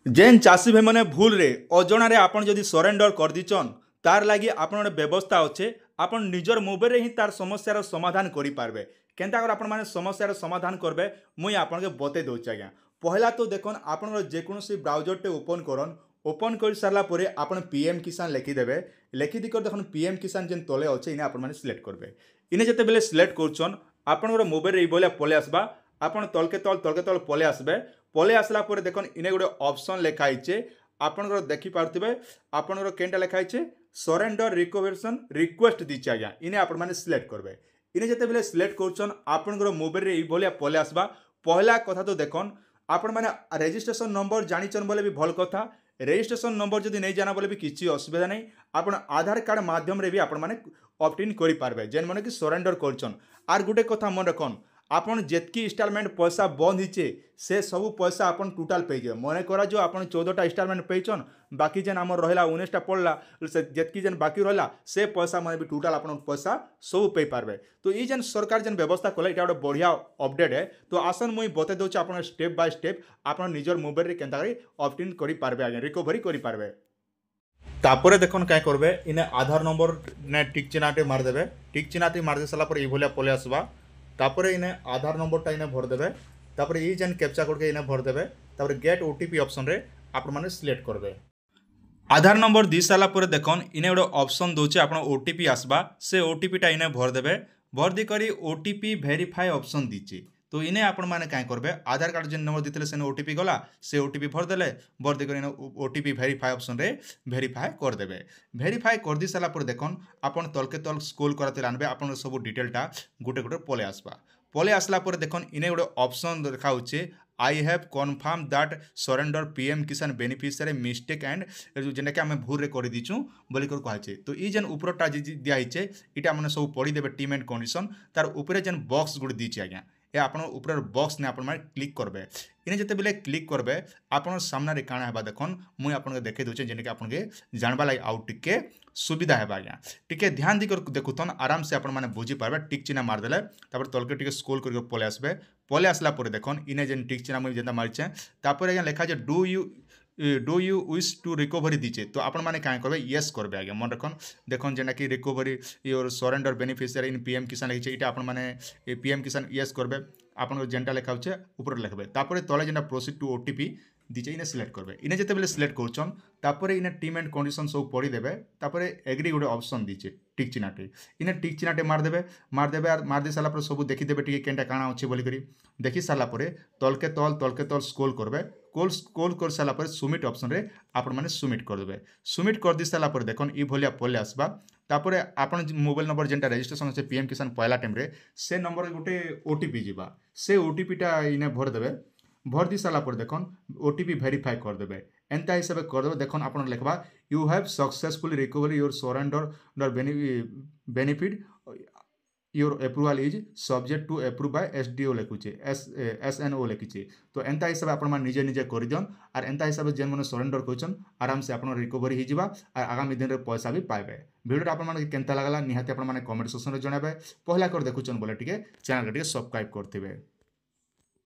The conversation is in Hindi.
जेन चाषी भाई मैंने भूल रे अजणारे आपन जदि सरेंडर कर दीचन तार लगी आपन गोटे व्यवस्था अच्छे आपन निजर मोबाइल ही तार समस्यार समाधान करि पारबे। केनता कर आपन माने समस्यार समाधान करबे मुई आपन के बते दउछ आज्ञा। पहला तो देखन आपन जेकोसी ब्राउजर टे ओपन करन ओपन कर सारा पर आपन पीएम किसान लिखिदेवे लिखिदी कर देखन पीएम किसान जेन तले अच्छे इने आपन माने सिलेक्ट करबे। इने जते बेले सिलेक्ट करछन आपन मोबाइल रे बोले पले आसबा आपन तलके तल पले आसबे। पले आसला पर देखन इने गोटे ऑप्शन लिखाइछे आपनकर देखि पारुथिबे आपनकर केनटा लिखाइछे सरेंडर रिकवरेशन रिक्वेस्ट दीचे आज्ञा। इने आपन माने सिलेक्ट करबे। इने जते बेले सिलेक्ट करछन आपनकर मोबाइल रे ई भलिया पले आसबा। पहला कथा तो देखन आपन माने रजिस्ट्रेशन नंबर जानिचन बोले भी भल कथा। रजिस्ट्रेशन नंबर जदि नहीं जाना बोले भी किसी असुविधा नहीं आपन आधार कार्ड माध्यम रे भी आपन माने ऑप्ट इन करि पारबे जेन माने कि सरेंडर करछन। आर गुटे कथा मन रखन आपन जेतकी इंस्टॉलमेंट पैसा बंद हिचे से सब पैसा आपन टोटाल पेजे मन करा जो आपन 14टा इंस्टॉलमेंट पेचन बाकी जेन आमर रहला 19टा पड़ला से जेतकी जेन बाकी रहला से पैसा मन भी टोटाल आपन पैसा सब पे पारबे। तो ई जेन सरकार जेन व्यवस्था कले इटा गोटे बढ़िया अपडेट है। तो आसन मुई बते दउछ आपन स्टेप बाय स्टेप आपन निजर मोबाइल रे केनता करी ऑप्ट इन करि पारबे आगे रिकवरी करि पारबे। तापरे देखन काय करबे इने आधार नंबर ने टिक चिन्हटे मार देबे। टिक चिन्हटे मार दे साला पर ई भलिया पले आसबा। तापरे इने आधार नंबरटा इने भर देबे। तापरे ई जेन कैप्चा कोड के इने भर देबे। तापरे गेट ओटीपी ऑप्शन रे आपन माने सिलेक्ट करबे। आधार नंबर दी साला पर देखन इने गोटे ऑप्शन दोचे आपन ओटीपी आसबा से ओटीपीटा इने भर देबे। भर दी करी ओटीपी वेरीफाई ऑप्शन दीचे। तो इने आपन माने काय करबे आधार कार्ड जेन नंबर दितले से ओटीपी गला से ओटीपी भर देले भर दी करी ओटीपी वेरीफाई ऑप्शन रे वेरीफाई कर देबे। वेरीफाई कर दी साला पर देखन आपन तलके तल स्क्रॉल करते लानबे आपन सब डिटेलटा गुटे गुटे पले आसबा। पले आसला पर देखन इने गोटे ऑप्शन देखा होचे I have confirm that surrender PM किसान बेनिफिशियरी मिस्टेक एंड जेनटा कि आम भूल कर दीचु बोली कर कहे। तो ई जेन उपरटा दिखाई इटा मैंने सब पढ़ी देवे टीम एंड कंडीशन तार उपरे जेन बॉक्स गुड दीचे आज्ञा ए आप ऊपर बॉक्स ने आपन क्लिक करबे। इने जते बेले क्लिक करबे आपन सामने काଣା हेबा देखन मुई आपन देखे दोचे जेने कि आपन के जानबा लाई आउट टिके सुविधा हेबा आज्ञा। टिके ध्यान दी कर देखुथन आराम से आपन माने बुझी पारबे। टिक चिन्ह मार देले तापर तलके टिके स्क्रॉल करके पले आसबे। पले आसला पर देखन इने जेन टिक चिन्ह मुई जेंता मारछे तापर आज्ञा लिखा जे do you wish to recovery दीचे। तो आपन माने काय करबे यस करबे आज्ञा। मन रखन देखन जेना कि recovery your surrender beneficiary in PM किसान लिखिछे इटा आपन माने पीएम किसान यस करबे। आपन जेनटा लेखा होचे ऊपर लिखबे तापर तले जेना प्रोसीड टू ओटीपी दीचे इने सिलेक्ट करबे। इने जते बेले सिलेक्ट करछन तापर इने टीम एंड कंडीशन सब पढ़ी देबे। तापर एग्री गोटे ऑप्शन दीचे टिक चिन्हटे इने टिक चिन्हटे मार देबे और मार दे साला पर सब देखि देबे टिके केनटा काଣା अछि बोली करी देखि साला पर तलके तल स्क्रॉल करबे। स्क्रॉल कर साला पर सबमिट ऑप्शन रे आपन माने सबमिट कर देबे। सबमिट कर दी साला पर देखन ई भलिया पले आसबा। तापर आपन मोबाइल नंबर जेनटा रजिस्ट्रेशन আছে पीएम किसान पहला टाइम रे से नंबर गोटे ओटीपी जीवा से ओटीपीटा इने भर देबे। भर दी साला पर देखन ओटीपी वेरीफाई कर देबे। एंता हिसाब कर देबे देखन आपन लिखबा you have successfully recovery your surrender benefit your approval is subject to approve by SDO लिखुचे एसएनओ लिखिचे। तो एंता हिसाब आपन निजे निजे कर दियन और एंता हिसाब जेन मन सरेंडर करछन आराम से आपन रिकवरी ही जिबा और आगामी दिन रे पैसा भी पाइबे। वीडियो आपन मन केनता लागला निहाती आपन मन कमेंट सेक्शन रे जणाबे। पहला कर देखुचन बोले टिके चैनल के टिके सब्सक्राइब करथिबे।